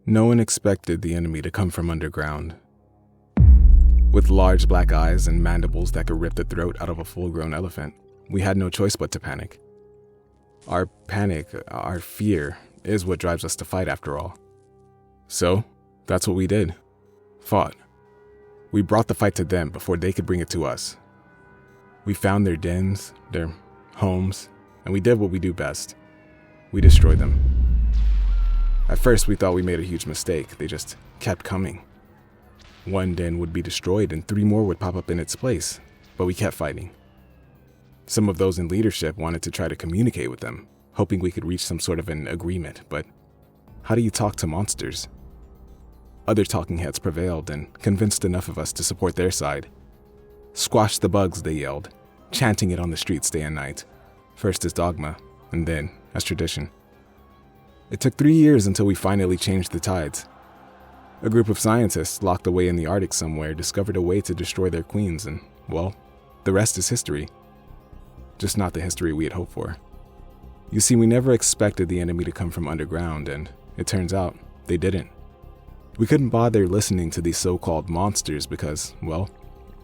No one expected the enemy to come from underground. With large black eyes and mandibles that could rip the throat out of a full-grown elephant, we had no choice but to panic. Our panic, our fear, is what drives us to fight after all. So, that's what we did. Fought. We brought the fight to them before they could bring it to us. We found their dens, their homes, and we did what we do best. We destroyed them. At first, we thought we made a huge mistake. They just kept coming. One den would be destroyed and 3 more would pop up in its place, but we kept fighting. Some of those in leadership wanted to try to communicate with them, hoping we could reach some sort of an agreement, but how do you talk to monsters? Other talking heads prevailed and convinced enough of us to support their side. Squash the bugs, they yelled, chanting it on the streets day and night, first as dogma, and then as tradition. It took 3 years until we finally changed the tides. A group of scientists locked away in the Arctic somewhere discovered a way to destroy their queens, and, well, the rest is history. Just not the history we had hoped for. You see, we never expected the enemy to come from underground, and it turns out they didn't. We couldn't bother listening to these so-called monsters because, well,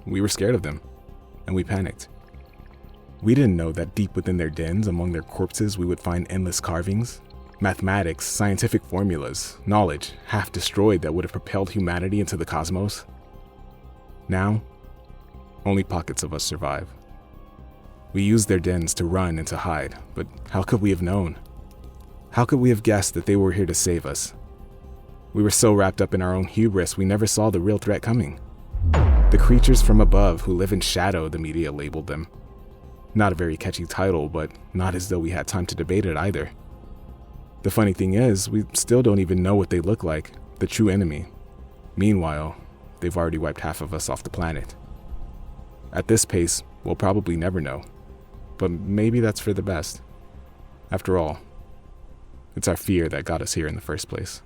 we were scared of them, and we panicked. We didn't know that deep within their dens, among their corpses, we would find endless carvings, mathematics, scientific formulas, knowledge, half destroyed that would have propelled humanity into the cosmos. Now, only pockets of us survive. We used their dens to run and to hide, but how could we have known? How could we have guessed that they were here to save us? We were so wrapped up in our own hubris, we never saw the real threat coming. The creatures from above who live in shadow, the media labeled them. Not a very catchy title, but not as though we had time to debate it either. The funny thing is, we still don't even know what they look like, the true enemy. Meanwhile, they've already wiped half of us off the planet. At this pace, we'll probably never know. But maybe that's for the best. After all, it's our fear that got us here in the first place.